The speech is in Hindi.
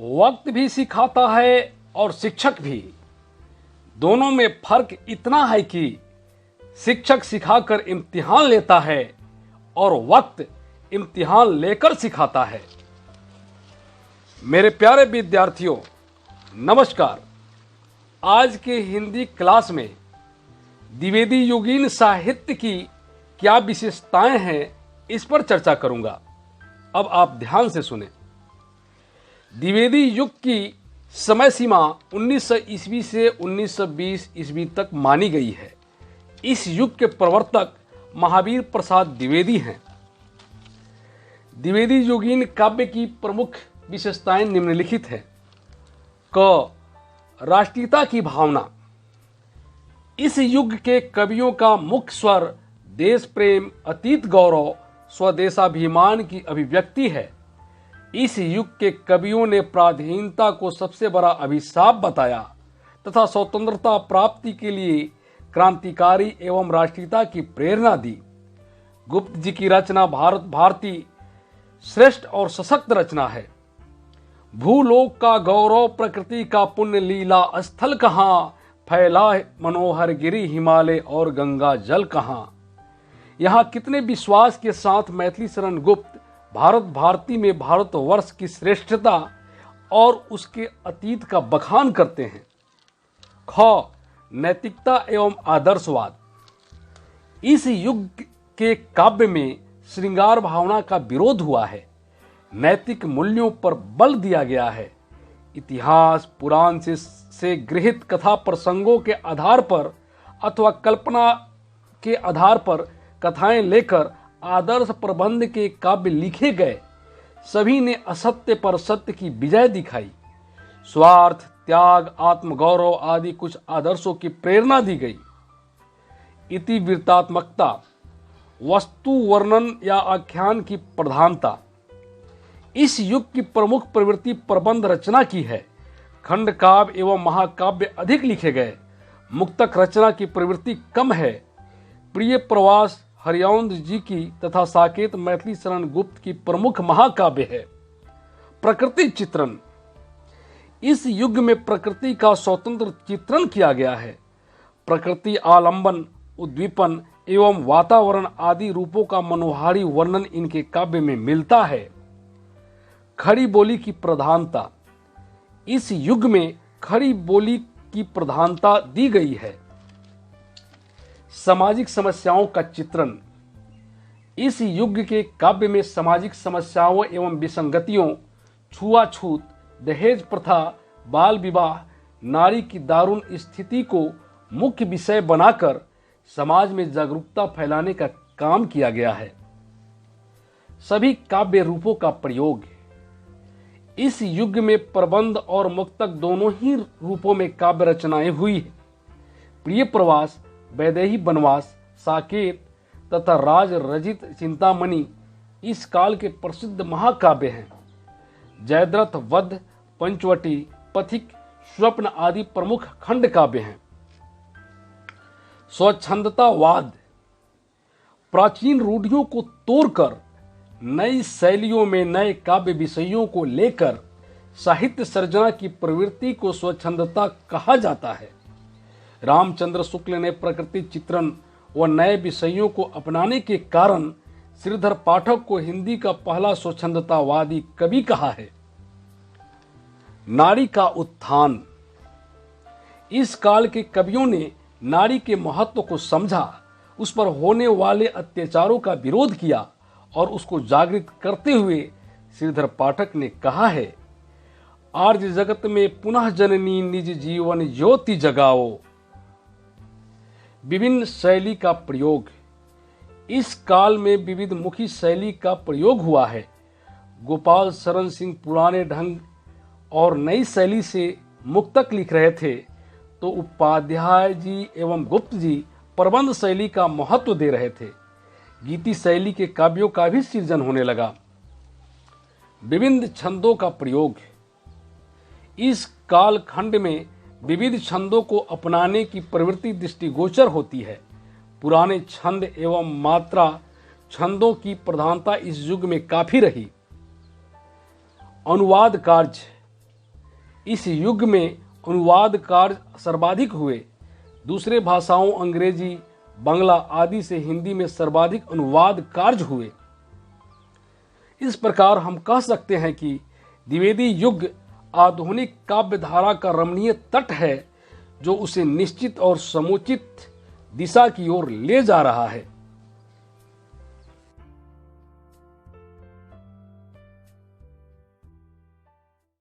वक्त भी सिखाता है और शिक्षक भी। दोनों में फर्क इतना है कि शिक्षक सिखाकर इम्तिहान लेता है और वक्त इम्तिहान लेकर सिखाता है। मेरे प्यारे विद्यार्थियों, नमस्कार। आज के हिंदी क्लास में द्विवेदी युगीन साहित्य की क्या विशेषताएं हैं, इस पर चर्चा करूंगा। अब आप ध्यान से सुने। द्विवेदी युग की समय सीमा 1900 ईस्वी से 1920 ईस्वी तक मानी गई है। इस युग के प्रवर्तक महावीर प्रसाद द्विवेदी हैं। द्विवेदी युगीन काव्य की प्रमुख विशेषताएं निम्नलिखित हैं। क, राष्ट्रीयता की भावना। इस युग के कवियों का मुख्य स्वर देश प्रेम, अतीत गौरव, स्वदेशाभिमान की अभिव्यक्ति है। इस युग के कवियों ने पराधीनता को सबसे बड़ा अभिशाप बताया तथा स्वतंत्रता प्राप्ति के लिए क्रांतिकारी एवं राष्ट्रीयता की प्रेरणा दी। गुप्त जी की रचना भारतीय श्रेष्ठ और सशक्त रचना है। भूलोक का गौरव, प्रकृति का पुण्य, लीला स्थल कहाँ, फैला मनोहर गिरी हिमालय और गंगा जल कहाँ। यहाँ कितने विश्वास के साथ मैथिली शरण गुप्त भारत भारती में भारतवर्ष की श्रेष्ठता और उसके अतीत का बखान करते हैं। ख, नैतिकता एवं आदर्शवाद। इस युग के काव्य में श्रृंगार भावना का विरोध हुआ है। नैतिक मूल्यों पर बल दिया गया है। इतिहास पुराण से गृहीत कथा प्रसंगों के आधार पर अथवा कल्पना के आधार पर कथाएं लेकर आदर्श प्रबंध के काव्य लिखे गए। सभी ने असत्य पर सत्य की विजय दिखाई। स्वार्थ, त्याग, आत्मगौरव आदि कुछ आदर्शों की प्रेरणा दी गई। इतिवृत्तात्मकता, वस्तु वर्णन या आख्यान की प्रधानता। इस युग की प्रमुख प्रवृत्ति प्रबंध रचना की है। खंड काव्य एवं महाकाव्य अधिक लिखे गए। मुक्तक रचना की प्रवृत्ति कम है। प्रिय प्रवास हरिऔंध जी की तथा साकेत मैथिली शरण गुप्त की प्रमुख महाकाव्य है। प्रकृति चित्रण। इस युग में प्रकृति का स्वतंत्र चित्रण किया गया है। प्रकृति आलंबन, उद्दीपन एवं वातावरण आदि रूपों का मनोहारी वर्णन इनके काव्य में मिलता है। खड़ी बोली की प्रधानता। इस युग में खड़ी बोली की प्रधानता दी गई है। सामाजिक समस्याओं का चित्रण। इस युग के काव्य में सामाजिक समस्याओं एवं विसंगतियों, छुआछूत, दहेज प्रथा, बाल विवाह, नारी की दारुण स्थिति को मुख्य विषय बनाकर समाज में जागरूकता फैलाने का काम किया गया है। सभी काव्य रूपों का प्रयोग। इस युग में प्रबंध और मुक्तक दोनों ही रूपों में काव्य रचनाएं हुई है। प्रिय प्रवास, वैदेही वनवास, साकेत तथा राज रचित चिंतामणि इस काल के प्रसिद्ध महाकाव्य हैं। जयद्रथ वध, पंचवटी, पथिक, स्वप्न आदि प्रमुख खंड काव्य हैं। स्वच्छंदतावाद। प्राचीन रूढ़ियों को तोड़कर नई शैलियों में नए काव्य विषयों को लेकर साहित्य सर्जना की प्रवृत्ति को स्वच्छंदता कहा जाता है। रामचंद्र शुक्ल ने प्रकृति चित्रण व नए विषयों को अपनाने के कारण श्रीधर पाठक को हिंदी का पहला स्वच्छंदतावादी कवि कहा है। नारी का उत्थान। इस काल के कवियों ने नारी के महत्व को समझा, उस पर होने वाले अत्याचारों का विरोध किया और उसको जागृत करते हुए श्रीधर पाठक ने कहा है, आर्य जगत में पुनः जननी निज जीवन ज्योति जगाओ। विभिन्न शैली का प्रयोग। इस काल में विविध मुखी शैली का प्रयोग हुआ है। गोपाल शरण सिंह पुराने ढंग और नई शैली से मुक्तक लिख रहे थे, तो उपाध्याय जी एवं गुप्त जी प्रबंध शैली का महत्व दे रहे थे। गीति शैली के काव्यों का भी सृजन होने लगा। विभिन्न छंदों का प्रयोग। इस काल खंड में विविध छंदों को अपनाने की प्रवृत्ति दृष्टिगोचर होती है। पुराने छंद एवं मात्रा छंदों की प्रधानता इस युग में काफी रही। अनुवाद कार्य। इस युग में अनुवाद कार्य सर्वाधिक हुए। दूसरे भाषाओं अंग्रेजी, बांग्ला आदि से हिंदी में सर्वाधिक अनुवाद कार्य हुए। इस प्रकार हम कह सकते हैं कि द्विवेदी युग आधुनिक काव्य धारा का रमणीय तट है, जो उसे निश्चित और समुचित दिशा की ओर ले जा रहा है।